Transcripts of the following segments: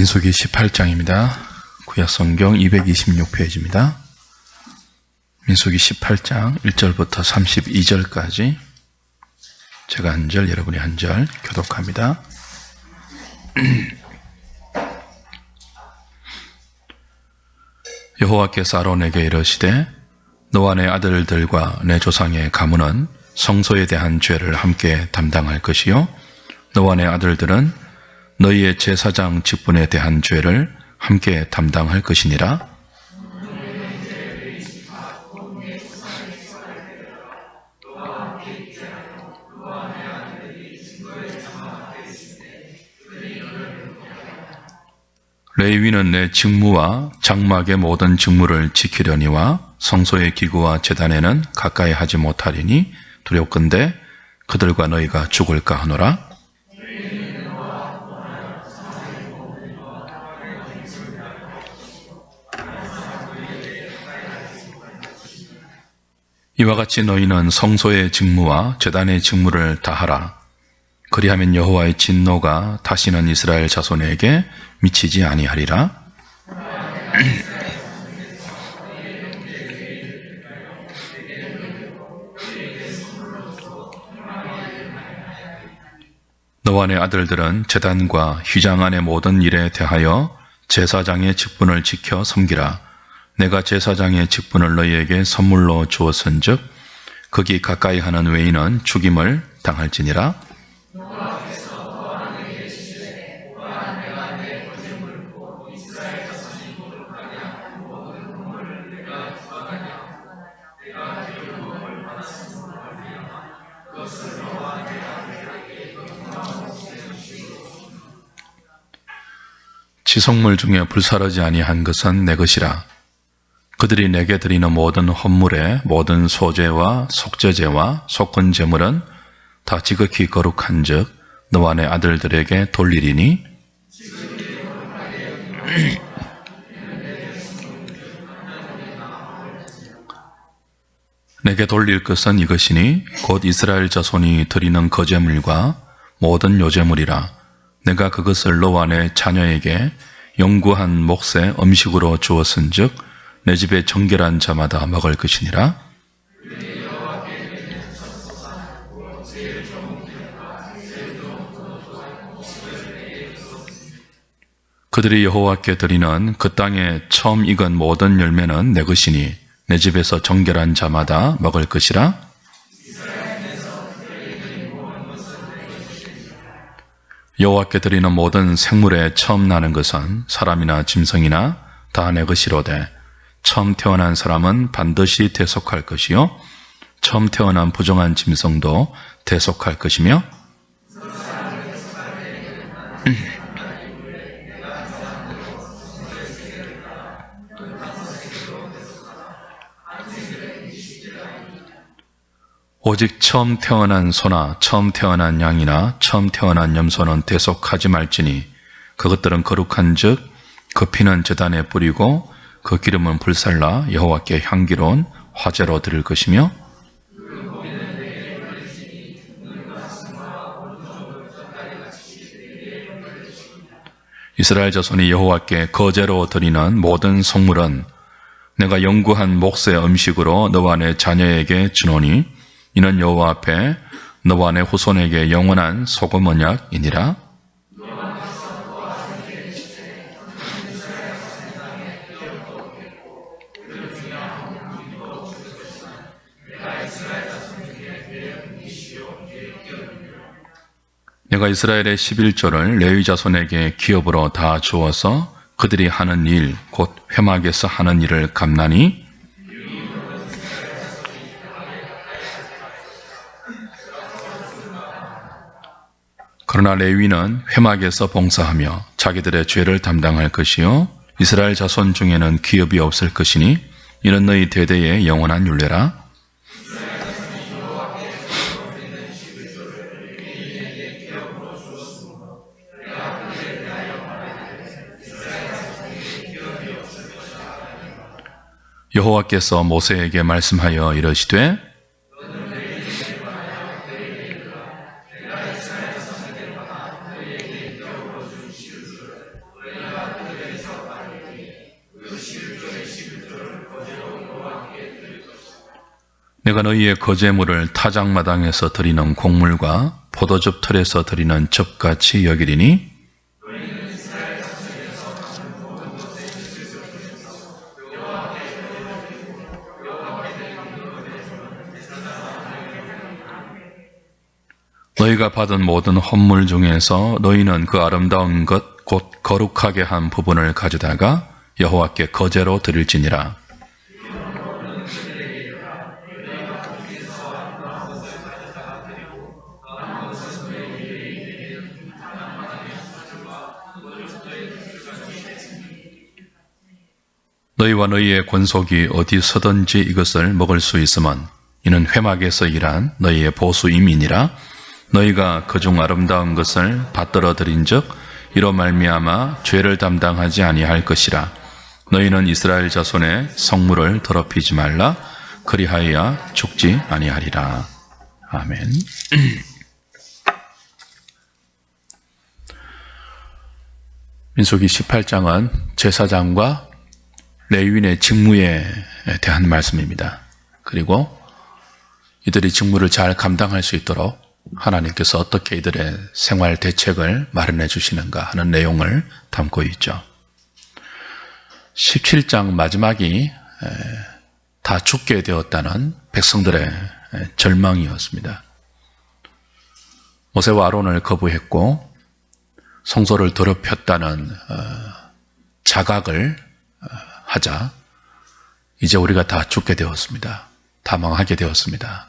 민수기 18장입니다. 구약성경 226페이지입니다. 민수기 18장 1절부터 32절까지 제가 한 절, 여러분이 한 절 교독합니다. 여호와께서 아론에게 이르시되 너와 내 아들들과 내 조상의 가문은 성소에 대한 죄를 함께 담당할 것이요 너와 내 아들들은 너희의 제사장 직분에 대한 죄를 함께 담당할 것이니라. 레위는 내 직무와 장막의 모든 직무를 지키려니와 성소의 기구와 제단에는 가까이 하지 못하리니 두렵건대 그들과 너희가 죽을까 하노라. 이와 같이 너희는 성소의 직무와 제단의 직무를 다하라. 그리하면 여호와의 진노가 다시는 이스라엘 자손에게 미치지 아니하리라. 너와 내 아들들은 제단과 휘장 안의 모든 일에 대하여 제사장의 직분을 지켜 섬기라. 내가 제사장의 직분을 너희에게 선물로 주었은즉 거기 가까이 하는 외인은 죽임을 당할지니라. 지성물 중에 불사르지 아니한 것은 내 것이라. 그들이 내게 드리는 모든 헌물의 모든 소제와 속죄제와 속건제물은 다 지극히 거룩한즉 너와 내 아들들에게 돌리리니 내게 돌릴 것은 이것이니 곧 이스라엘 자손이 드리는 거제물과 모든 요제물이라. 내가 그것을 너와 내 자녀에게 영구한 몫의 음식으로 주었은즉 내 집에 정결한 자마다 먹을 것이니라. 그들이 여호와께 드리는 그 땅에 처음 익은 모든 열매는 내 것이니 내 집에서 정결한 자마다 먹을 것이라. 여호와께 드리는 모든 생물에 처음 나는 것은 사람이나 짐승이나 다 내 것이로되 처음 태어난 사람은 반드시 대속할 것이요 처음 태어난 부정한 짐승도 대속할 것이며 오직 처음 태어난 소나 처음 태어난 양이나 처음 태어난 염소는 대속하지 말지니 그것들은 거룩한즉 그 피는 제단에 뿌리고 그 기름은 불살라 여호와께 향기로운 화제로 드릴 것이며 이스라엘 자손이 여호와께 거제로 드리는 모든 성물은 내가 영구한 몫의 음식으로 너와 내 자녀에게 주노니 이는 여호와 앞에 너와 내 후손에게 영원한 소금 언약이니라. 내가 이스라엘의 11조를 레위 자손에게 기업으로 다 주어서 그들이 하는 일, 곧 회막에서 하는 일을 감나니 그러나 레위는 회막에서 봉사하며 자기들의 죄를 담당할 것이요 이스라엘 자손 중에는 기업이 없을 것이니 이는 너희 대대의 영원한 율례라. 여호와께서 모세에게 말씀하여 이르시되 내가 너희의 거제물을 타작마당에서 드리는 곡물과 포도즙 틀에서 드리는 즙같이 여기리니 너희가 받은 모든 헌물 중에서 너희는 그 아름다운 것 곧 거룩하게 한 부분을 가져다가 여호와께 거제로 드릴지니라. 너희와 너희의 권속이 어디 서든지 이것을 먹을 수 있으면 이는 회막에서 일한 너희의 보수임이니라. 너희가 그중 아름다운 것을 받들어 드린즉 이로 말미암아 죄를 담당하지 아니할 것이라. 너희는 이스라엘 자손의 성물을 더럽히지 말라. 그리하여야 죽지 아니하리라. 아멘. 민수기 18장은 제사장과 레위인의 직무에 대한 말씀입니다. 그리고 이들이 직무를 잘 감당할 수 있도록 하나님께서 어떻게 이들의 생활 대책을 마련해 주시는가 하는 내용을 담고 있죠. 17장 마지막이 다 죽게 되었다는 백성들의 절망이었습니다. 모세와 아론을 거부했고 성소를 더럽혔다는 자각을 하자 이제 우리가 다 죽게 되었습니다. 다 망하게 되었습니다.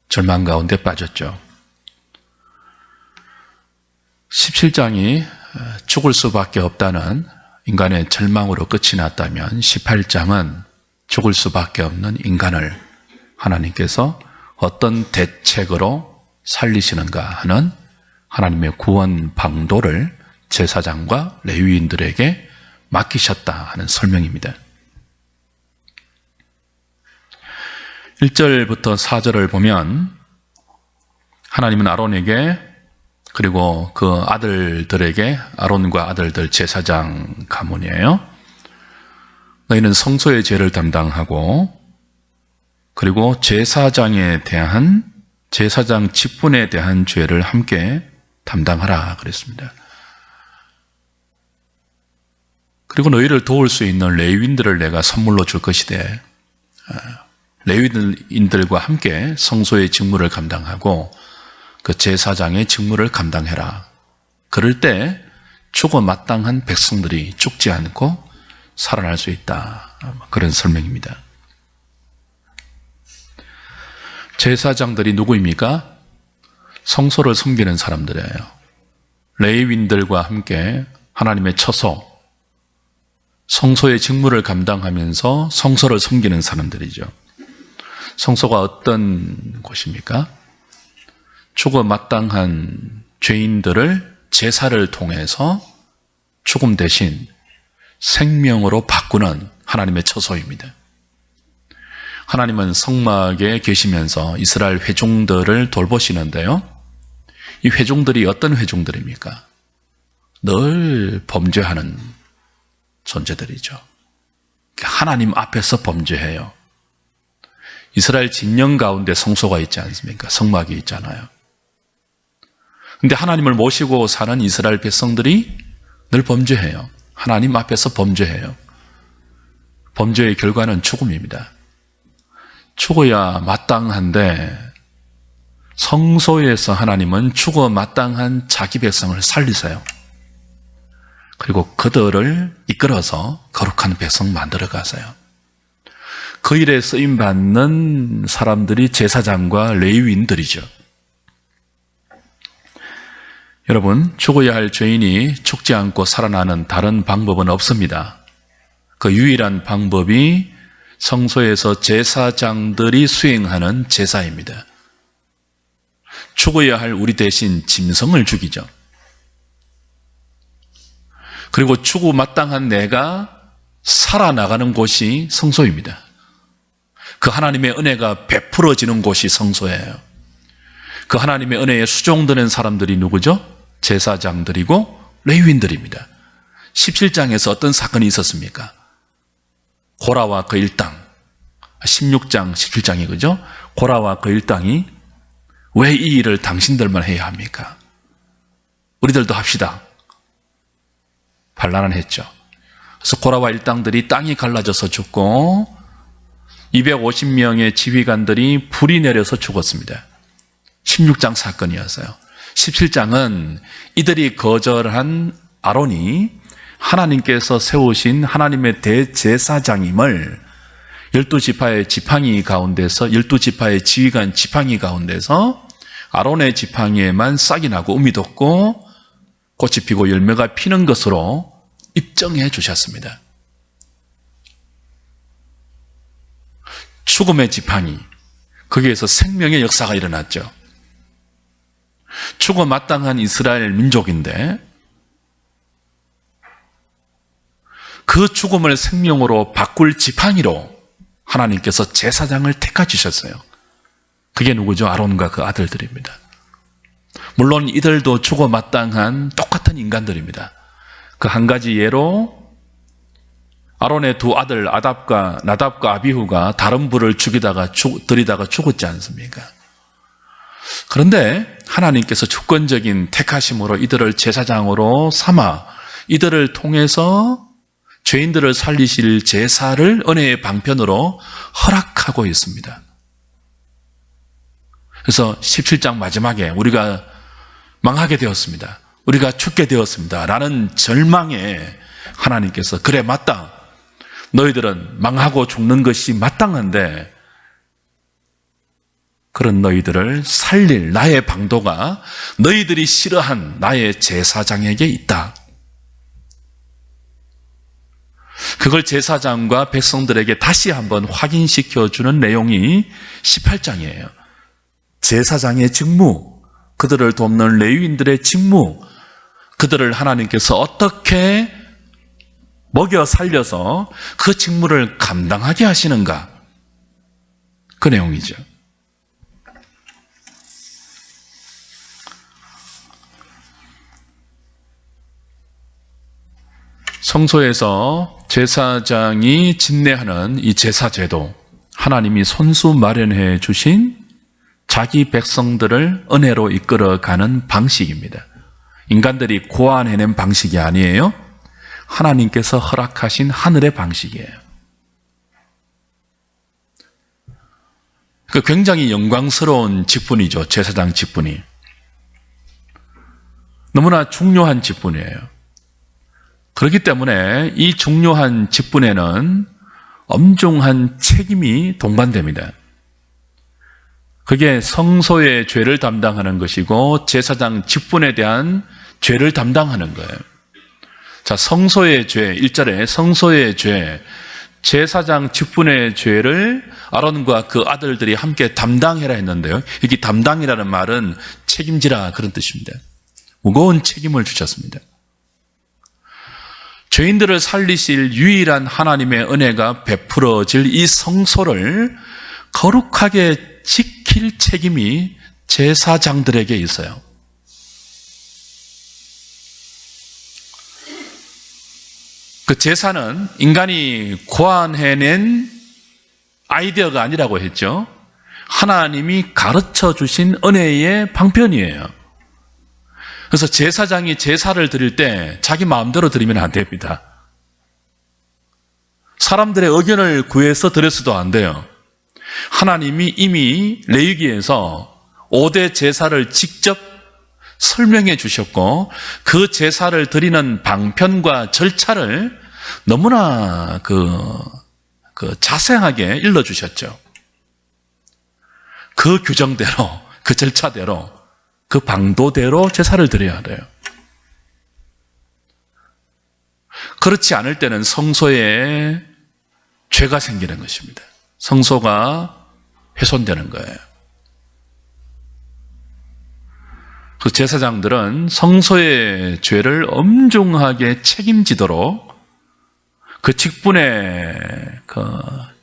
절망 가운데 빠졌죠. 17장이 죽을 수밖에 없다는 인간의 절망으로 끝이 났다면 18장은 죽을 수밖에 없는 인간을 하나님께서 어떤 대책으로 살리시는가 하는 하나님의 구원 방도를 제사장과 레위인들에게 맡기셨다 하는 설명입니다. 1절부터 4절을 보면 하나님은 아론에게 그리고 그 아들들에게 아론과 아들들 제사장 가문이에요. 너희는 성소의 죄를 담당하고 그리고 제사장에 대한 제사장 직분에 대한 죄를 함께 담당하라 그랬습니다. 그리고 너희를 도울 수 있는 레위인들을 내가 선물로 줄 것이되 레위인들과 함께 성소의 직무를 감당하고 그 제사장의 직무를 감당해라. 그럴 때 죽어 마땅한 백성들이 죽지 않고 살아날 수 있다. 그런 설명입니다. 제사장들이 누구입니까? 성소를 섬기는 사람들이에요. 레위인들과 함께 하나님의 처소, 성소의 직무를 감당하면서 성소를 섬기는 사람들이죠. 성소가 어떤 곳입니까? 죽어 마땅한 죄인들을 제사를 통해서 죽음 대신 생명으로 바꾸는 하나님의 처소입니다. 하나님은 성막에 계시면서 이스라엘 회중들을 돌보시는데요. 이 회중들이 어떤 회중들입니까? 늘 범죄하는 존재들이죠. 하나님 앞에서 범죄해요. 이스라엘 진영 가운데 성소가 있지 않습니까? 성막이 있잖아요. 근데 하나님을 모시고 사는 이스라엘 백성들이 늘 범죄해요. 하나님 앞에서 범죄해요. 범죄의 결과는 죽음입니다. 죽어야 마땅한데 성소에서 하나님은 죽어 마땅한 자기 백성을 살리세요. 그리고 그들을 이끌어서 거룩한 백성 만들어 가세요. 그 일에 쓰임받는 사람들이 제사장과 레위인들이죠. 여러분, 죽어야 할 죄인이 죽지 않고 살아나는 다른 방법은 없습니다. 그 유일한 방법이 성소에서 제사장들이 수행하는 제사입니다. 죽어야 할 우리 대신 짐승을 죽이죠. 그리고 죽어 마땅한 내가 살아나가는 곳이 성소입니다. 그 하나님의 은혜가 베풀어지는 곳이 성소예요. 그 하나님의 은혜에 수종드는 사람들이 누구죠? 제사장들이고 레위인들입니다. 17장에서 어떤 사건이 있었습니까? 고라와 그 일당, 16장, 17장이 그죠? 고라와 그 일당이 왜 이 일을 당신들만 해야 합니까? 우리들도 합시다. 반란을 했죠. 그래서 고라와 일당들이 땅이 갈라져서 죽고 250명의 지휘관들이 불이 내려서 죽었습니다. 16장 사건이었어요. 17장은 이들이 거절한 아론이 하나님께서 세우신 하나님의 대제사장임을 12지파의 지팡이 가운데서 12지파의 지휘관 지팡이 가운데서 아론의 지팡이에만 싹이 나고 음이 돋고 꽃이 피고 열매가 피는 것으로 입증해 주셨습니다. 죽음의 지팡이, 거기에서 생명의 역사가 일어났죠. 죽어 마땅한 이스라엘 민족인데 그 죽음을 생명으로 바꿀 지팡이로 하나님께서 제사장을 택하 주셨어요. 그게 누구죠? 아론과 그 아들들입니다. 물론 이들도 죽어 마땅한 똑같은 인간들입니다. 그 한 가지 예로 아론의 두 아들 나답과 아비후가 다른 불을 들이다가 죽었지 않습니까? 그런데 하나님께서 주권적인 택하심으로 이들을 제사장으로 삼아 이들을 통해서 죄인들을 살리실 제사를 은혜의 방편으로 허락하고 있습니다. 그래서 17장 마지막에 우리가 망하게 되었습니다. 우리가 죽게 되었습니다. 라는 절망에 하나님께서 그래 맞다. 너희들은 망하고 죽는 것이 마땅한데 그런 너희들을 살릴 나의 방도가 너희들이 싫어한 나의 제사장에게 있다. 그걸 제사장과 백성들에게 다시 한번 확인시켜주는 내용이 18장이에요. 제사장의 직무, 그들을 돕는 레위인들의 직무, 그들을 하나님께서 어떻게 먹여 살려서 그 직무를 감당하게 하시는가, 그 내용이죠. 성소에서 제사장이 집례하는 이 제사제도, 하나님이 손수 마련해 주신 자기 백성들을 은혜로 이끌어가는 방식입니다. 인간들이 고안해낸 방식이 아니에요. 하나님께서 허락하신 하늘의 방식이에요. 그 굉장히 영광스러운 직분이죠. 제사장 직분이. 너무나 중요한 직분이에요. 그렇기 때문에 이 중요한 직분에는 엄중한 책임이 동반됩니다. 그게 성소의 죄를 담당하는 것이고 제사장 직분에 대한 죄를 담당하는 거예요. 자, 성소의 죄, 1절에 성소의 죄, 제사장 직분의 죄를 아론과 그 아들들이 함께 담당해라 했는데요. 여기 담당이라는 말은 책임지라 그런 뜻입니다. 무거운 책임을 주셨습니다. 죄인들을 살리실 유일한 하나님의 은혜가 베풀어질 이 성소를 거룩하게 지킬 책임이 제사장들에게 있어요. 그 제사는 인간이 고안해낸 아이디어가 아니라고 했죠. 하나님이 가르쳐 주신 은혜의 방편이에요. 그래서 제사장이 제사를 드릴 때 자기 마음대로 드리면 안 됩니다. 사람들의 의견을 구해서 드렸어도 안 돼요. 하나님이 이미 레위기에서 5대 제사를 직접 설명해 주셨고 그 제사를 드리는 방편과 절차를 너무나 자세하게 일러주셨죠. 그 규정대로, 그 절차대로, 그 방도대로 제사를 드려야 돼요. 그렇지 않을 때는 성소에 죄가 생기는 것입니다. 성소가 훼손되는 거예요. 그 제사장들은 성소의 죄를 엄중하게 책임지도록 그 직분의 그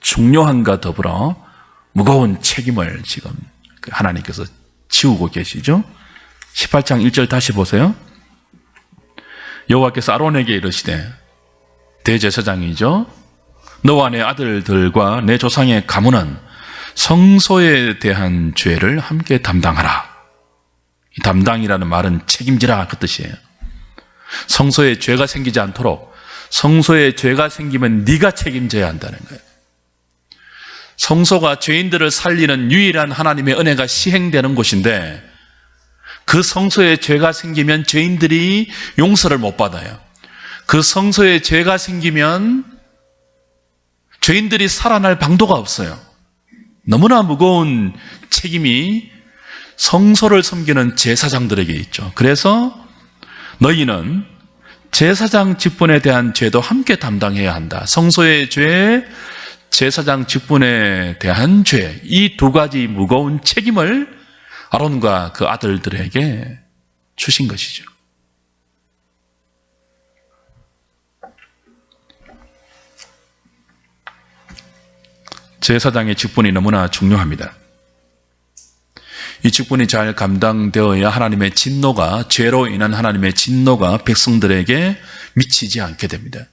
중요함과 더불어 무거운 책임을 지금 하나님께서 지우고 계시죠. 18장 1절 다시 보세요. 여호와께서 아론에게 이르시되, 대제사장이죠. 너와 내 아들들과 내 조상의 가문은 성소에 대한 죄를 함께 담당하라. 이 담당이라는 말은 책임지라 그 뜻이에요. 성소에 죄가 생기지 않도록, 성소에 죄가 생기면 네가 책임져야 한다는 거예요. 성소가 죄인들을 살리는 유일한 하나님의 은혜가 시행되는 곳인데, 그 성소에 죄가 생기면 죄인들이 용서를 못 받아요. 그 성소에 죄가 생기면 죄인들이 살아날 방도가 없어요. 너무나 무거운 책임이 성소를 섬기는 제사장들에게 있죠. 그래서 너희는 제사장 직분에 대한 죄도 함께 담당해야 한다. 성소의 죄, 제사장 직분에 대한 죄, 이 두 가지 무거운 책임을 아론과 그 아들들에게 주신 것이죠. 제사장의 직분이 너무나 중요합니다. 이 직분이 잘 감당되어야 하나님의 진노가, 죄로 인한 하나님의 진노가 백성들에게 미치지 않게 됩니다.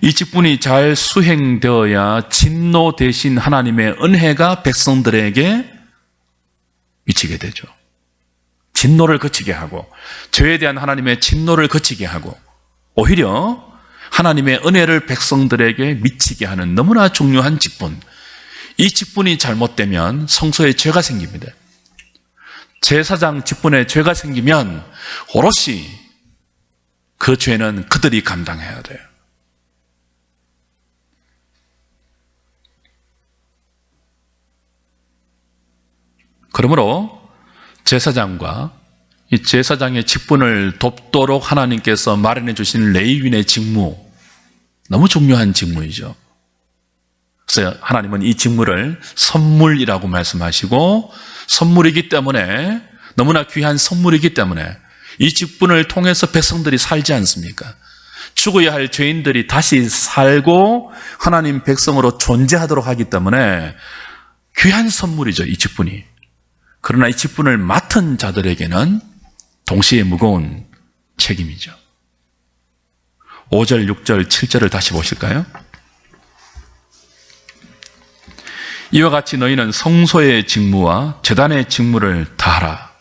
이 직분이 잘 수행되어야 진노 대신 하나님의 은혜가 백성들에게 미치게 되죠. 진노를 그치게 하고, 죄에 대한 하나님의 진노를 그치게 하고, 오히려 하나님의 은혜를 백성들에게 미치게 하는 너무나 중요한 직분. 이 직분이 잘못되면 성소에 죄가 생깁니다. 제사장 직분에 죄가 생기면 오롯이 그 죄는 그들이 감당해야 돼요. 그러므로 제사장과 이 제사장의 직분을 돕도록 하나님께서 마련해 주신 레위인의 직무, 너무 중요한 직무이죠. 그래서 하나님은 이 직무를 선물이라고 말씀하시고, 선물이기 때문에, 너무나 귀한 선물이기 때문에 이 직분을 통해서 백성들이 살지 않습니까? 죽어야 할 죄인들이 다시 살고 하나님 백성으로 존재하도록 하기 때문에 귀한 선물이죠, 이 직분이. 그러나 이 직분을 맡은 자들에게는 동시에 무거운 책임이죠. 5절, 6절, 7절을 다시 보실까요? 이와 같이 너희는 성소의 직무와 제단의 직무를 다하라.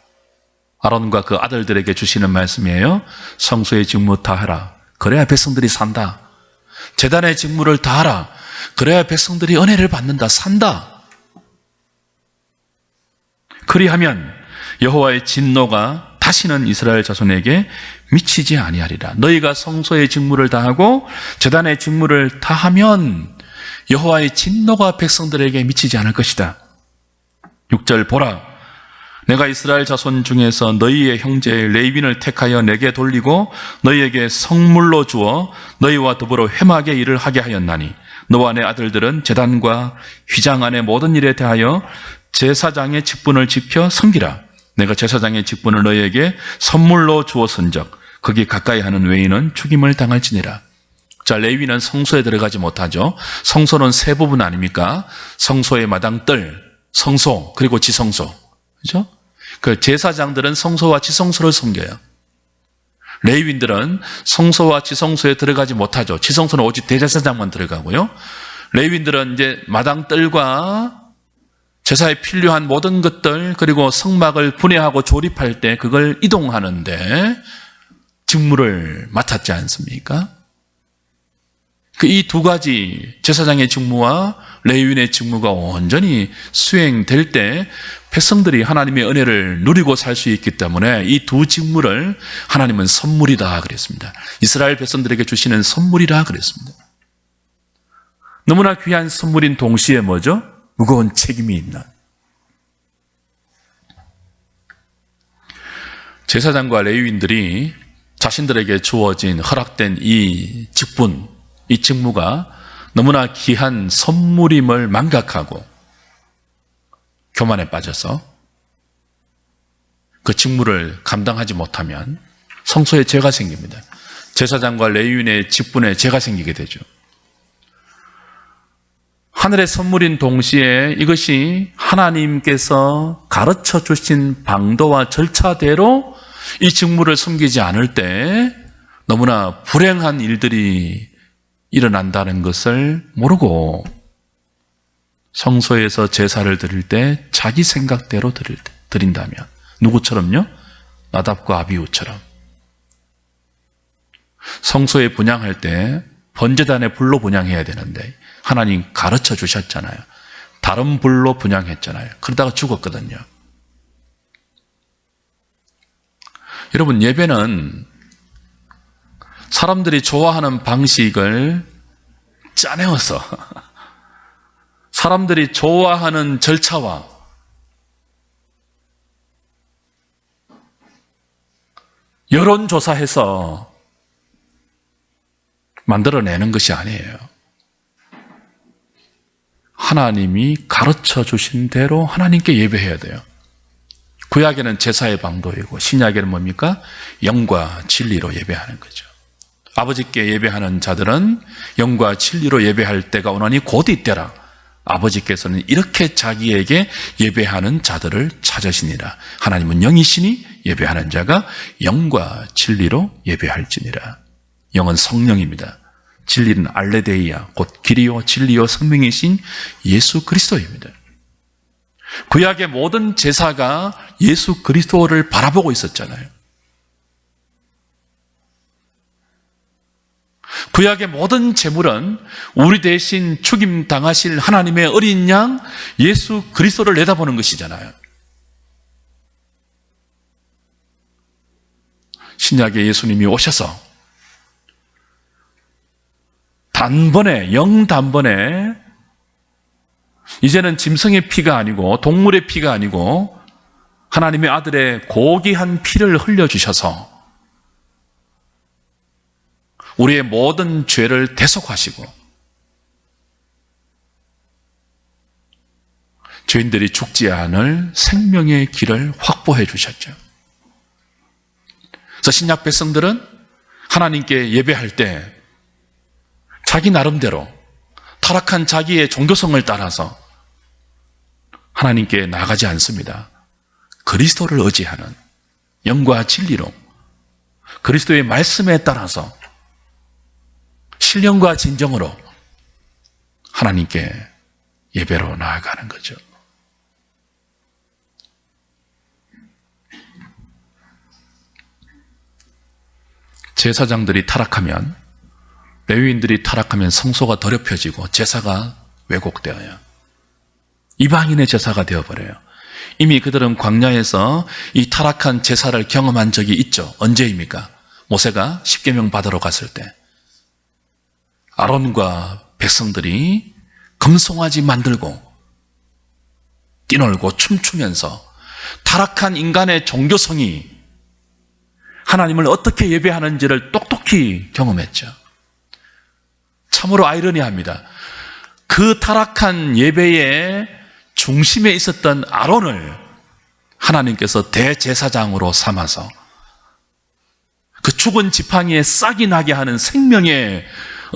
아론과 그 아들들에게 주시는 말씀이에요. 성소의 직무 다하라. 그래야 백성들이 산다. 제단의 직무를 다하라. 그래야 백성들이 은혜를 받는다, 산다. 그리하면 여호와의 진노가 다시는 이스라엘 자손에게 미치지 아니하리라. 너희가 성소의 직무를 다하고 제단의 직무를 다하면 여호와의 진노가 백성들에게 미치지 않을 것이다. 6절 보라, 내가 이스라엘 자손 중에서 너희의 형제 레위인을 택하여 내게 돌리고 너희에게 성물로 주어 너희와 더불어 회막의 일을 하게 하였나니 너와 내 아들들은 제단과 휘장 안의 모든 일에 대하여 제사장의 직분을 지켜 섬기라. 내가 제사장의 직분을 너희에게 선물로 주었은즉 거기 가까이 하는 외인은 죽임을 당할지니라. 자, 레위는 성소에 들어가지 못하죠. 성소는 세 부분 아닙니까? 성소의 마당뜰, 성소, 그리고 지성소. 그죠? 그 제사장들은 성소와 지성소를 섬겨요. 레위인들은 성소와 지성소에 들어가지 못하죠. 지성소는 오직 대제사장만 들어가고요. 레위인들은 이제 마당뜰과 제사에 필요한 모든 것들, 그리고 성막을 분해하고 조립할 때 그걸 이동하는데 직무를 맡았지 않습니까? 이 두 가지 제사장의 직무와 레위인의 직무가 온전히 수행될 때 백성들이 하나님의 은혜를 누리고 살 수 있기 때문에 이 두 직무를 하나님은 선물이다 그랬습니다. 이스라엘 백성들에게 주시는 선물이라 그랬습니다. 너무나 귀한 선물인 동시에 뭐죠? 무거운 책임이 있는. 제사장과 레위인들이 자신들에게 주어진 허락된 이 직분, 이 직무가 너무나 귀한 선물임을 망각하고 교만에 빠져서 그 직무를 감당하지 못하면 성소에 죄가 생깁니다. 제사장과 레위인의 직분에 죄가 생기게 되죠. 하늘의 선물인 동시에 이것이 하나님께서 가르쳐 주신 방도와 절차대로 이 직무를 섬기지 않을 때 너무나 불행한 일들이 일어난다는 것을 모르고 성소에서 제사를 드릴 때 자기 생각대로 드린다면, 누구처럼요? 나답과 아비후처럼. 성소에 분향할 때 번제단에 불로 분향해야 되는데 하나님 가르쳐 주셨잖아요. 다른 불로 분향했잖아요. 그러다가 죽었거든요. 여러분, 예배는 사람들이 좋아하는 방식을 짜내어서 사람들이 좋아하는 절차와 여론조사해서 만들어내는 것이 아니에요. 하나님이 가르쳐 주신 대로 하나님께 예배해야 돼요. 구약에는 제사의 방도이고 신약에는 뭡니까? 영과 진리로 예배하는 거죠. 아버지께 예배하는 자들은 영과 진리로 예배할 때가 오나니 곧 이때라. 아버지께서는 이렇게 자기에게 예배하는 자들을 찾으시니라. 하나님은 영이시니 예배하는 자가 영과 진리로 예배할지니라. 영은 성령입니다. 진리는 알레데이아, 곧 길이요 진리요 생명이신 예수 그리스도입니다. 구약의 모든 제사가 예수 그리스도를 바라보고 있었잖아요. 구약의 모든 제물은 우리 대신 죽임 당하실 하나님의 어린 양 예수 그리스도를 내다보는 것이잖아요. 신약에 예수님이 오셔서 단번에 이제는 짐승의 피가 아니고 동물의 피가 아니고 하나님의 아들의 고귀한 피를 흘려주셔서 우리의 모든 죄를 대속하시고 죄인들이 죽지 않을 생명의 길을 확보해 주셨죠. 그래서 신약 백성들은 하나님께 예배할 때 자기 나름대로 타락한 자기의 종교성을 따라서 하나님께 나가지 않습니다. 그리스도를 의지하는 영과 진리로 그리스도의 말씀에 따라서 신령과 진정으로 하나님께 예배로 나아가는 거죠. 제사장들이 타락하면, 레위인들이 타락하면 성소가 더럽혀지고 제사가 왜곡되어요. 이방인의 제사가 되어버려요. 이미 그들은 광야에서 이 타락한 제사를 경험한 적이 있죠. 언제입니까? 모세가 십계명 받으러 갔을 때 아론과 백성들이 금송아지 만들고 뛰놀고 춤추면서 타락한 인간의 종교성이 하나님을 어떻게 예배하는지를 똑똑히 경험했죠. 참으로 아이러니합니다. 그 타락한 예배의 중심에 있었던 아론을 하나님께서 대제사장으로 삼아서 그 죽은 지팡이에 싹이 나게 하는 생명의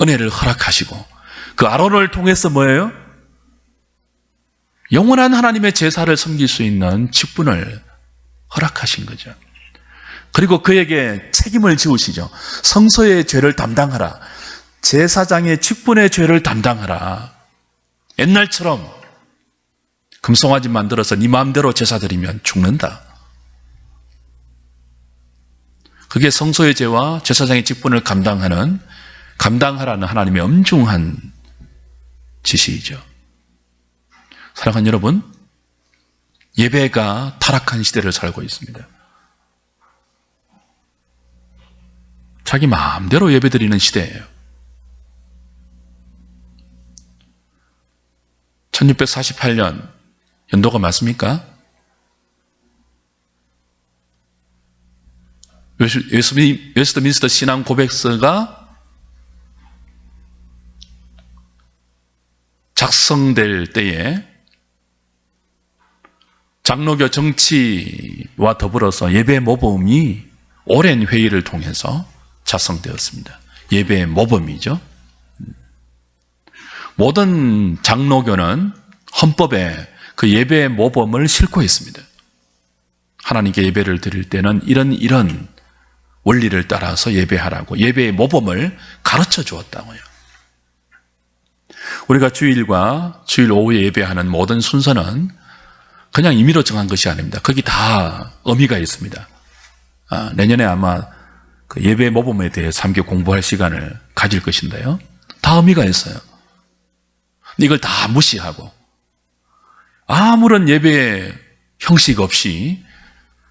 은혜를 허락하시고 그 아론을 통해서 뭐예요? 영원한 하나님의 제사를 섬길 수 있는 직분을 허락하신 거죠. 그리고 그에게 책임을 지우시죠. 성소의 죄를 담당하라. 제사장의 직분의 죄를 담당하라. 옛날처럼 금송아지 만들어서 네 마음대로 제사 드리면 죽는다. 그게 성소의 죄와 제사장의 직분을 감당하라는 하나님의 엄중한 지시이죠. 사랑하는 여러분, 예배가 타락한 시대를 살고 있습니다. 자기 마음대로 예배드리는 시대예요. 1648년 연도가 맞습니까? 웨스트민스터 신앙 고백서가 작성될 때에 장로교 정치와 더불어서 예배 모범이 오랜 회의를 통해서 작성되었습니다. 예배의 모범이죠. 모든 장로교는 헌법에 그 예배의 모범을 싣고 있습니다. 하나님께 예배를 드릴 때는 이런 원리를 따라서 예배하라고 예배의 모범을 가르쳐 주었다고요. 우리가 주일과 주일 오후에 예배하는 모든 순서는 그냥 임의로 정한 것이 아닙니다. 거기 다 의미가 있습니다. 내년에 아마 그 예배 모범에 대해서 함께 공부할 시간을 가질 것인데요. 다 의미가 있어요. 근데 이걸 다 무시하고 아무런 예배 형식 없이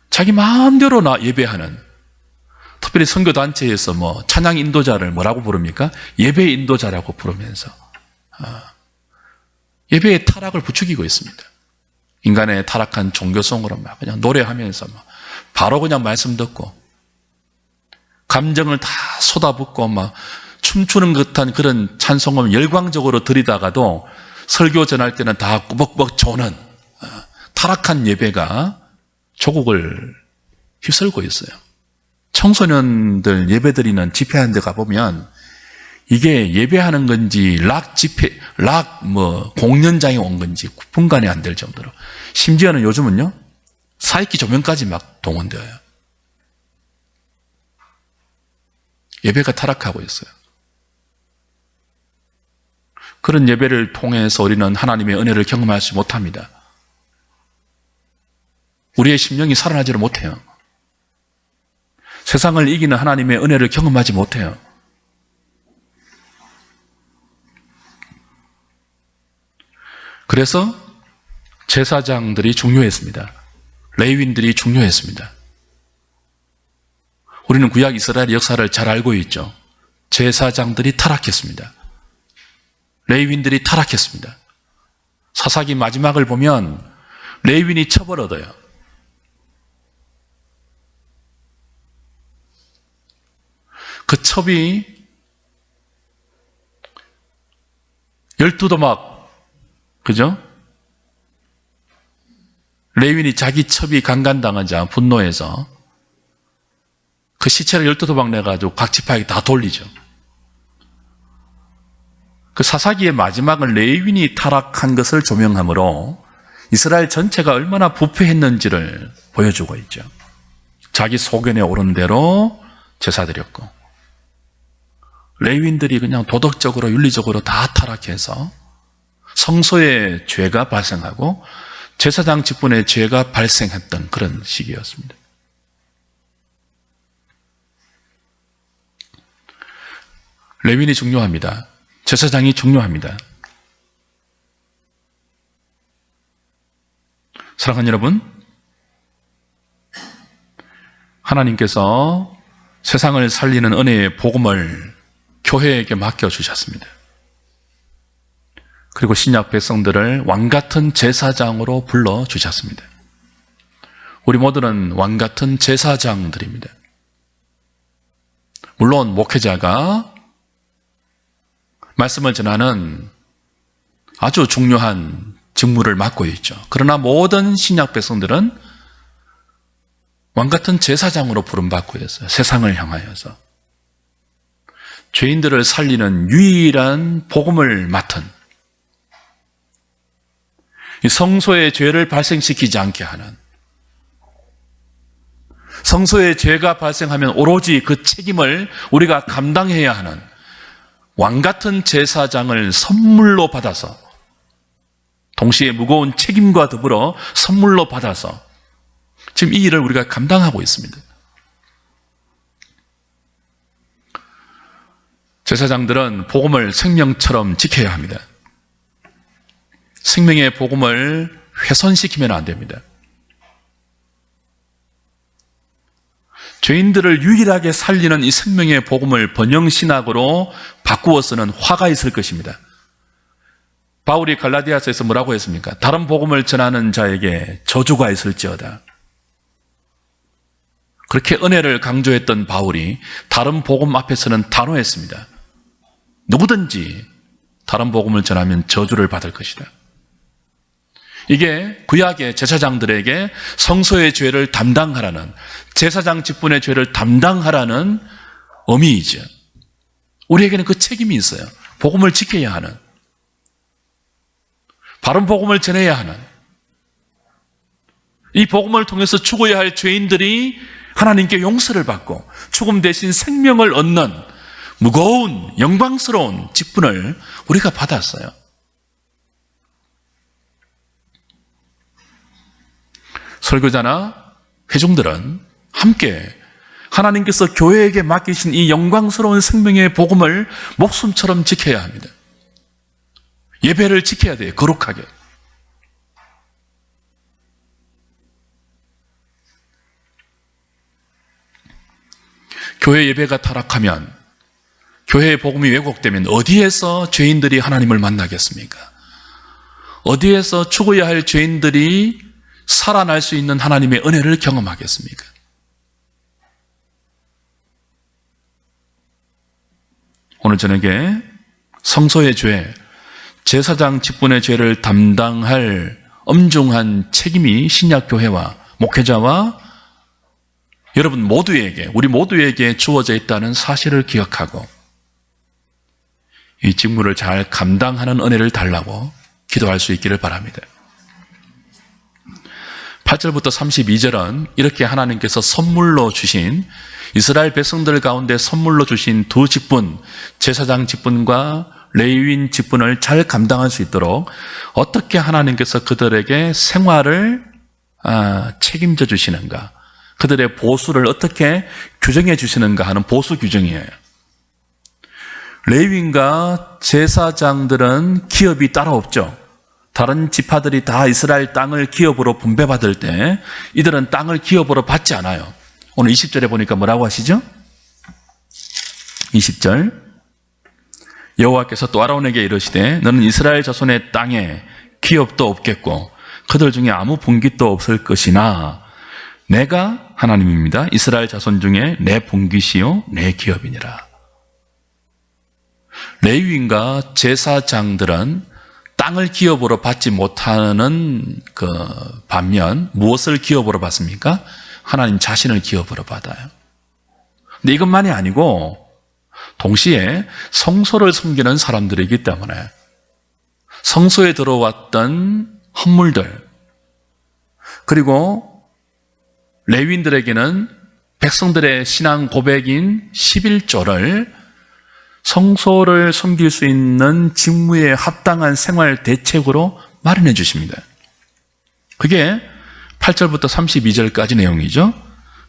자기 마음대로 예배하는, 특별히 선교단체에서 찬양 인도자를 뭐라고 부릅니까? 예배 인도자라고 부르면서 예배의 타락을 부추기고 있습니다. 인간의 타락한 종교성으로 막 그냥 노래하면서 바로 그냥 말씀 듣고 감정을 다 쏟아붓고 막 춤추는 듯한 그런 찬송을 열광적으로 드리다가도 설교 전할 때는 다 꾸벅꾸벅 조는 타락한 예배가 조국을 휩쓸고 있어요. 청소년들 예배드리는 집회하는 데 가보면 이게 예배하는 건지 공연장에 온 건지 분간이 안 될 정도로, 심지어는 요즘은요 사익기 조명까지 막 동원되어요. 예배가 타락하고 있어요. 그런 예배를 통해서 우리는 하나님의 은혜를 경험하지 못합니다. 우리의 심령이 살아나지를 못해요. 세상을 이기는 하나님의 은혜를 경험하지 못해요. 그래서 제사장들이 중요했습니다. 레위인들이 중요했습니다. 우리는 구약 이스라엘 역사를 잘 알고 있죠. 제사장들이 타락했습니다. 레위인들이 타락했습니다. 사사기 마지막을 보면 레위인이 첩을 얻어요. 그 첩이 12도막, 그죠? 레위인이 자기 첩이 강간당하자 분노해서 그 시체를 12도막 내가지고 각 지파에게 다 돌리죠. 그 사사기의 마지막은 레위인이 타락한 것을 조명하므로 이스라엘 전체가 얼마나 부패했는지를 보여주고 있죠. 자기 소견에 오른 대로 제사드렸고, 레위인들이 그냥 도덕적으로 윤리적으로 다 타락해서 성소의 죄가 발생하고 제사장 직분의 죄가 발생했던 그런 시기였습니다. 레위인이 중요합니다. 제사장이 중요합니다. 사랑하는 여러분, 하나님께서 세상을 살리는 은혜의 복음을 교회에게 맡겨주셨습니다. 그리고 신약 백성들을 왕같은 제사장으로 불러주셨습니다. 우리 모두는 왕같은 제사장들입니다. 물론 목회자가 말씀을 전하는 아주 중요한 직무를 맡고 있죠. 그러나 모든 신약 백성들은 왕같은 제사장으로 부름받고 있어요. 세상을 향하여서 죄인들을 살리는 유일한 복음을 맡은, 이 성소의 죄를 발생시키지 않게 하는, 성소의 죄가 발생하면 오로지 그 책임을 우리가 감당해야 하는 왕같은 제사장을 선물로 받아서, 동시에 무거운 책임과 더불어 선물로 받아서 지금 이 일을 우리가 감당하고 있습니다. 제사장들은 복음을 생명처럼 지켜야 합니다. 생명의 복음을 훼손시키면 안 됩니다. 죄인들을 유일하게 살리는 이 생명의 복음을 번영신학으로 바꾸어서는 화가 있을 것입니다. 바울이 갈라디아서에서 뭐라고 했습니까? 다른 복음을 전하는 자에게 저주가 있을지어다. 그렇게 은혜를 강조했던 바울이 다른 복음 앞에서는 단호했습니다. 누구든지 다른 복음을 전하면 저주를 받을 것이다. 이게 구약의 제사장들에게 성소의 죄를 담당하라는, 제사장 직분의 죄를 담당하라는 의미이죠. 우리에게는 그 책임이 있어요. 복음을 지켜야 하는, 바른 복음을 전해야 하는, 이 복음을 통해서 죽어야 할 죄인들이 하나님께 용서를 받고 죽음 대신 생명을 얻는 무거운 영광스러운 직분을 우리가 받았어요. 설교자나 회중들은 함께 하나님께서 교회에게 맡기신 이 영광스러운 생명의 복음을 목숨처럼 지켜야 합니다. 예배를 지켜야 돼요. 거룩하게. 교회 예배가 타락하면, 교회의 복음이 왜곡되면 어디에서 죄인들이 하나님을 만나겠습니까? 어디에서 죽어야 할 죄인들이 살아날 수 있는 하나님의 은혜를 경험하겠습니까? 오늘 저녁에 성소의 죄, 제사장 직분의 죄를 담당할 엄중한 책임이 신약교회와 목회자와 여러분 모두에게, 우리 모두에게 주어져 있다는 사실을 기억하고 이 직무를 잘 감당하는 은혜를 달라고 기도할 수 있기를 바랍니다. 8절부터 32절은 이렇게 하나님께서 선물로 주신, 이스라엘 백성들 가운데 선물로 주신 두 직분, 제사장 직분과 레위인 직분을 잘 감당할 수 있도록 어떻게 하나님께서 그들에게 생활을 책임져 주시는가, 그들의 보수를 어떻게 규정해 주시는가 하는 보수 규정이에요. 레위인과 제사장들은 기업이 따로 없죠. 다른 지파들이 다 이스라엘 땅을 기업으로 분배받을 때 이들은 땅을 기업으로 받지 않아요. 오늘 20절에 보니까 뭐라고 하시죠? 20절, 여호와께서 또 아론에게 이르시되 너는 이스라엘 자손의 땅에 기업도 없겠고 그들 중에 아무 분깃도 없을 것이나 내가 하나님입니다. 이스라엘 자손 중에 내 분깃이요 내 기업이니라. 레위인과 제사장들은 땅을 기업으로 받지 못하는 그 반면 무엇을 기업으로 받습니까? 하나님 자신을 기업으로 받아요. 근데 이것만이 아니고 동시에 성소를 섬기는 사람들이기 때문에 성소에 들어왔던 헌물들, 그리고 레위인들에게는 백성들의 신앙 고백인 11조를 성소를 섬길 수 있는 직무에 합당한 생활 대책으로 마련해 주십니다. 그게 8절부터 32절까지 내용이죠.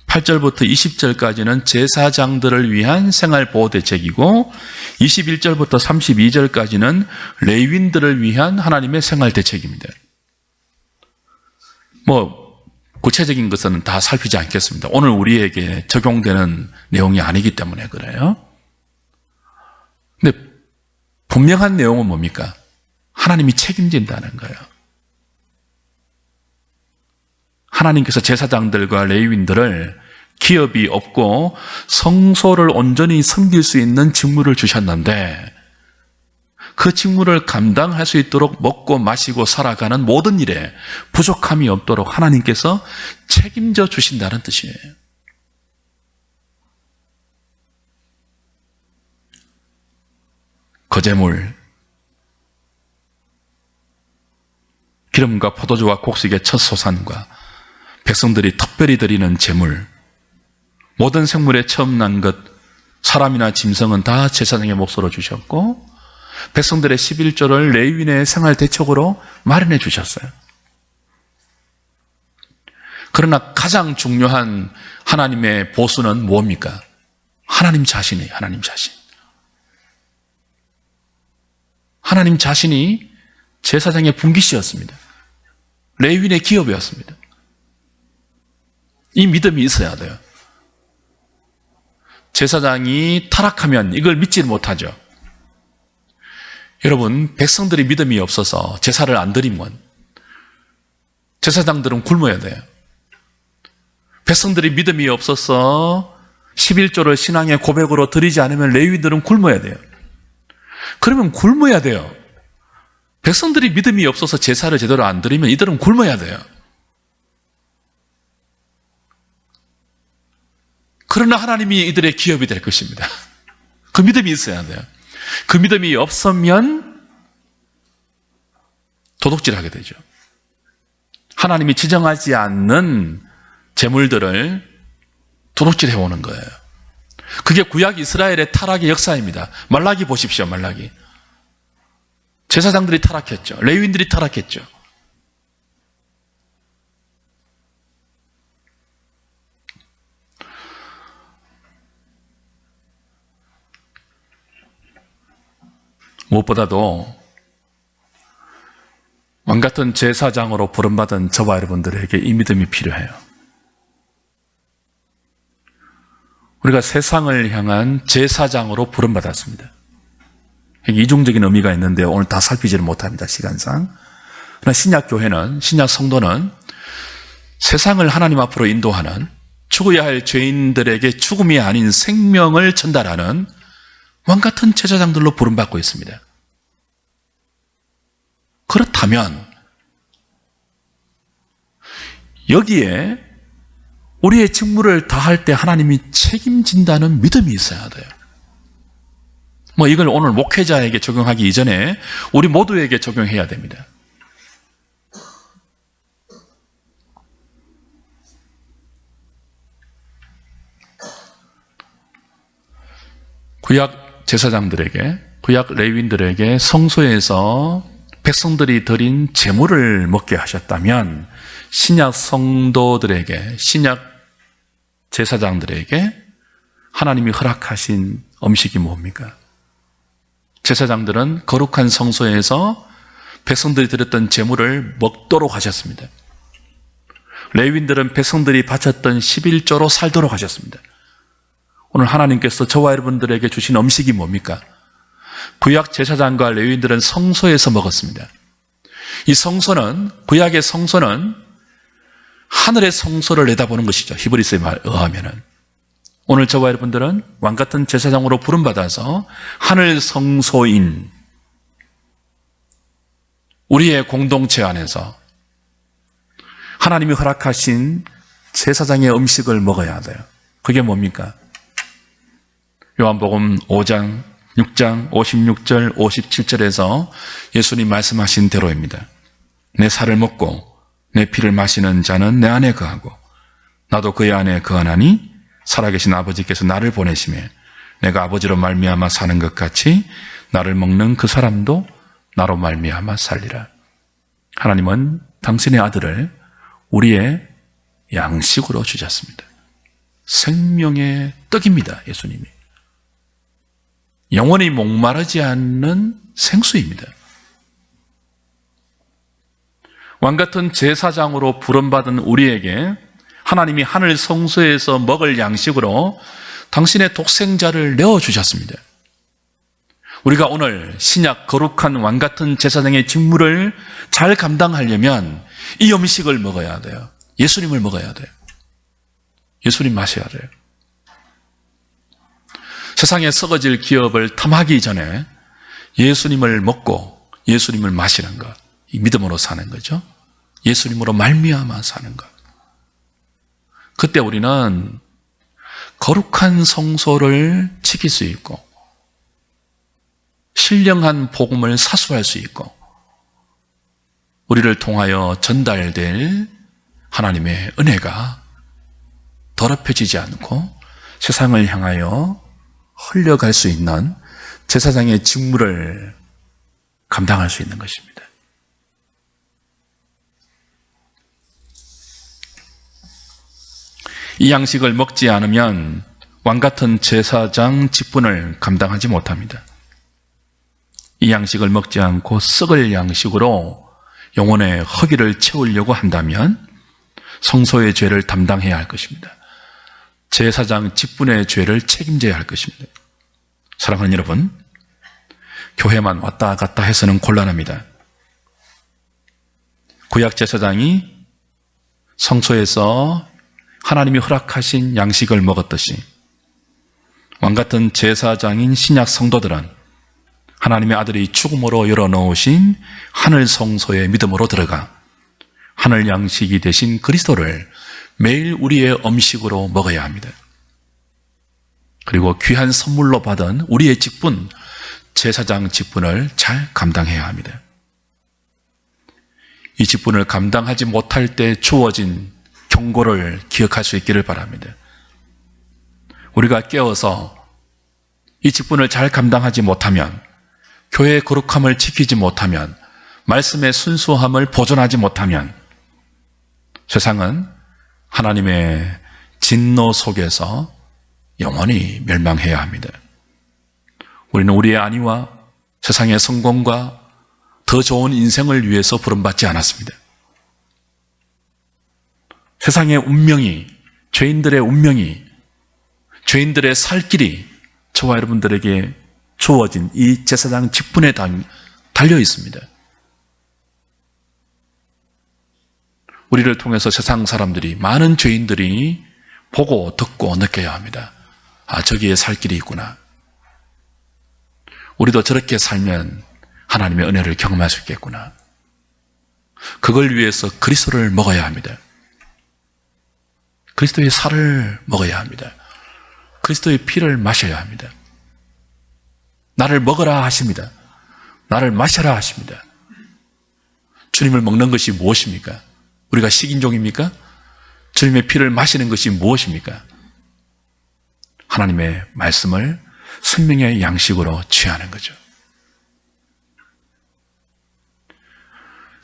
8절부터 20절까지는 제사장들을 위한 생활 보호 대책이고 21절부터 32절까지는 레위인들을 위한 하나님의 생활 대책입니다. 구체적인 것은 다 살피지 않겠습니다. 오늘 우리에게 적용되는 내용이 아니기 때문에 그래요. 근데 분명한 내용은 뭡니까? 하나님이 책임진다는 거예요. 하나님께서 제사장들과 레위인들을 기업이 없고 성소를 온전히 섬길 수 있는 직무를 주셨는데 그 직무를 감당할 수 있도록 먹고 마시고 살아가는 모든 일에 부족함이 없도록 하나님께서 책임져 주신다는 뜻이에요. 거제물, 기름과 포도주와 곡식의 첫 소산과 백성들이 특별히 드리는 제물, 모든 생물의 처음 난 것, 사람이나 짐승은 다 제사장의 몫으로 주셨고 백성들의 11조를 레위인의 생활 대책으로 마련해 주셨어요. 그러나 가장 중요한 하나님의 보수는 뭡니까? 하나님 자신이에요. 하나님 자신. 하나님 자신이 제사장의 분깃이었습니다. 레위인의 기업이었습니다. 이 믿음이 있어야 돼요. 제사장이 타락하면 이걸 믿지 못하죠. 여러분, 백성들이 믿음이 없어서 제사를 안 드리면 제사장들은 굶어야 돼요. 백성들이 믿음이 없어서 11조를 신앙의 고백으로 드리지 않으면 레위인들은 굶어야 돼요. 그러면 굶어야 돼요. 백성들이 믿음이 없어서 제사를 제대로 안 드리면 이들은 굶어야 돼요. 그러나 하나님이 이들의 기업이 될 것입니다. 그 믿음이 있어야 돼요. 그 믿음이 없으면 도둑질하게 되죠. 하나님이 지정하지 않는 재물들을 도둑질해 오는 거예요. 그게 구약 이스라엘의 타락의 역사입니다. 말라기 보십시오. 말라기. 제사장들이 타락했죠. 레위인들이 타락했죠. 무엇보다도 왕같은 제사장으로 부름받은 저와 여러분들에게 이 믿음이 필요해요. 우리가 세상을 향한 제사장으로 부름받았습니다. 이중적인 의미가 있는데 오늘 다 살피지는 못합니다. 시간상. 그러나 신약교회는, 신약 성도는 세상을 하나님 앞으로 인도하는, 죽어야 할 죄인들에게 죽음이 아닌 생명을 전달하는 왕같은 제사장들로 부름받고 있습니다. 그렇다면 여기에 우리의 직무를 다할 때 하나님이 책임진다는 믿음이 있어야 돼요. 이걸 오늘 목회자에게 적용하기 이전에 우리 모두에게 적용해야 됩니다. 구약 제사장들에게, 구약 레위인들에게 성소에서 백성들이 드린 제물을 먹게 하셨다면 신약 성도들에게, 신약 제사장들에게 하나님이 허락하신 음식이 뭡니까? 제사장들은 거룩한 성소에서 백성들이 드렸던 제물을 먹도록 하셨습니다. 레위인들은 백성들이 바쳤던 11조로 살도록 하셨습니다. 오늘 하나님께서 저와 여러분들에게 주신 음식이 뭡니까? 구약 제사장과 레위인들은 성소에서 먹었습니다. 이 성소는, 구약의 성소는 하늘의 성소를 내다보는 것이죠. 히브리서에 의하면은. 오늘 저와 여러분들은 왕같은 제사장으로 부름받아서 하늘 성소인 우리의 공동체 안에서 하나님이 허락하신 제사장의 음식을 먹어야 돼요. 그게 뭡니까? 요한복음 5장, 6장, 56절, 57절에서 예수님 말씀하신 대로입니다. 내 살을 먹고 내 피를 마시는 자는 내 안에 거하고 나도 그의 안에 거하나니 살아계신 아버지께서 나를 보내시매 내가 아버지로 말미암아 사는 것 같이 나를 먹는 그 사람도 나로 말미암아 살리라. 하나님은 당신의 아들을 우리의 양식으로 주셨습니다. 생명의 떡입니다. 예수님이. 영원히 목마르지 않는 생수입니다. 왕같은 제사장으로 부름받은 우리에게 하나님이 하늘 성소에서 먹을 양식으로 당신의 독생자를 내어주셨습니다. 우리가 오늘 신약 거룩한 왕같은 제사장의 직무를 잘 감당하려면 이 음식을 먹어야 돼요. 예수님을 먹어야 돼요. 예수님 마셔야 돼요. 세상에 썩어질 기업을 탐하기 전에 예수님을 먹고 예수님을 마시는 것, 이 믿음으로 사는 거죠. 예수님으로 말미암아 사는 것. 그때 우리는 거룩한 성소를 지킬 수 있고 신령한 복음을 사수할 수 있고 우리를 통하여 전달될 하나님의 은혜가 더럽혀지지 않고 세상을 향하여 흘려갈 수 있는 제사장의 직무를 감당할 수 있는 것입니다. 이 양식을 먹지 않으면 왕같은 제사장 직분을 감당하지 못합니다. 이 양식을 먹지 않고 썩을 양식으로 영혼의 허기를 채우려고 한다면 성소의 죄를 담당해야 할 것입니다. 제사장 직분의 죄를 책임져야 할 것입니다. 사랑하는 여러분, 교회만 왔다 갔다 해서는 곤란합니다. 구약 제사장이 성소에서 하나님이 허락하신 양식을 먹었듯이 왕같은 제사장인 신약 성도들은 하나님의 아들이 죽음으로 열어놓으신 하늘 성소의 믿음으로 들어가 하늘 양식이 되신 그리스도를 매일 우리의 음식으로 먹어야 합니다. 그리고 귀한 선물로 받은 우리의 직분, 제사장 직분을 잘 감당해야 합니다. 이 직분을 감당하지 못할 때 주어진 경고를 기억할 수 있기를 바랍니다. 우리가 깨어서 이 직분을 잘 감당하지 못하면, 교회의 거룩함을 지키지 못하면, 말씀의 순수함을 보존하지 못하면 세상은 하나님의 진노 속에서 영원히 멸망해야 합니다. 우리는 우리의 안위와 세상의 성공과 더 좋은 인생을 위해서 부름받지 않았습니다. 세상의 운명이, 죄인들의 운명이, 죄인들의 살 길이 저와 여러분들에게 주어진 이 제사장 직분에 달려 있습니다. 우리를 통해서 세상 사람들이, 많은 죄인들이 보고 듣고 느껴야 합니다. 아, 저기에 살 길이 있구나. 우리도 저렇게 살면 하나님의 은혜를 경험할 수 있겠구나. 그걸 위해서 그리스도를 먹어야 합니다. 그리스도의 살을 먹어야 합니다. 그리스도의 피를 마셔야 합니다. 나를 먹으라 하십니다. 나를 마셔라 하십니다. 주님을 먹는 것이 무엇입니까? 우리가 식인종입니까? 주님의 피를 마시는 것이 무엇입니까? 하나님의 말씀을 생명의 양식으로 취하는 거죠.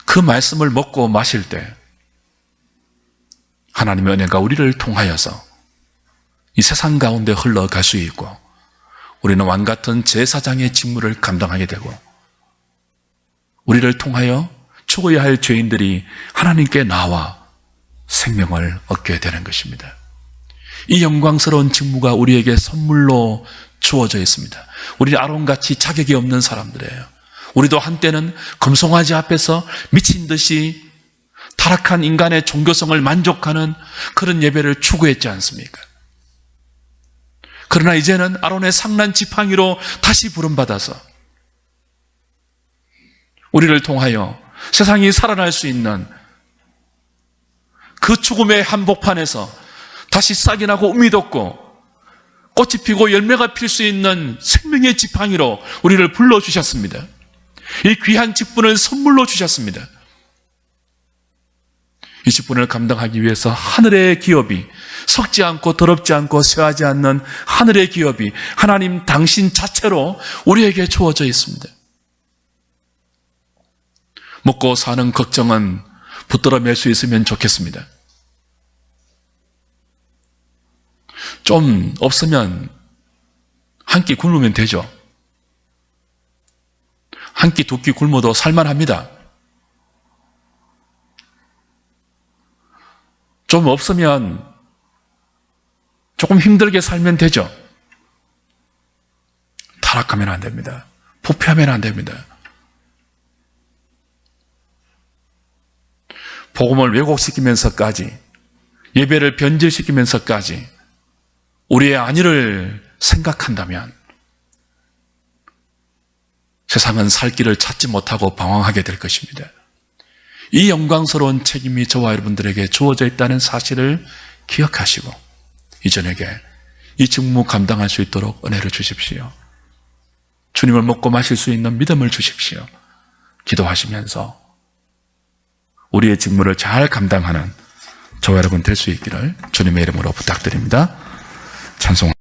그 말씀을 먹고 마실 때 하나님의 은혜가 우리를 통하여서 이 세상 가운데 흘러갈 수 있고, 우리는 왕같은 제사장의 직무를 감당하게 되고, 우리를 통하여 죽어야 할 죄인들이 하나님께 나와 생명을 얻게 되는 것입니다. 이 영광스러운 직무가 우리에게 선물로 주어져 있습니다. 우리 아론같이 자격이 없는 사람들이에요. 우리도 한때는 금송아지 앞에서 미친 듯이 타락한 인간의 종교성을 만족하는 그런 예배를 추구했지 않습니까? 그러나 이제는 아론의 상난 지팡이로 다시 부름받아서 우리를 통하여 세상이 살아날 수 있는 그 죽음의 한복판에서 다시 싹이 나고 움이 돋고 꽃이 피고 열매가 필 수 있는 생명의 지팡이로 우리를 불러주셨습니다. 이 귀한 직분을 선물로 주셨습니다. 이 직분을 감당하기 위해서 하늘의 기업이, 썩지 않고 더럽지 않고 쇠하지 않는 하늘의 기업이 하나님 당신 자체로 우리에게 주어져 있습니다. 먹고 사는 걱정은 붙들어 맬 수 있으면 좋겠습니다. 좀 없으면 한 끼 굶으면 되죠. 한 끼, 두 끼 굶어도 살만합니다. 좀 없으면 조금 힘들게 살면 되죠. 타락하면 안 됩니다. 부패하면 안 됩니다. 복음을 왜곡시키면서까지, 예배를 변질시키면서까지 우리의 안위를 생각한다면 세상은 살 길을 찾지 못하고 방황하게 될 것입니다. 이 영광스러운 책임이 저와 여러분들에게 주어져 있다는 사실을 기억하시고 이 저녁에 이 직무 감당할 수 있도록 은혜를 주십시오. 주님을 먹고 마실 수 있는 믿음을 주십시오. 기도하시면서 우리의 직무를 잘 감당하는 저와 여러분 될 수 있기를 주님의 이름으로 부탁드립니다. 찬송합니다.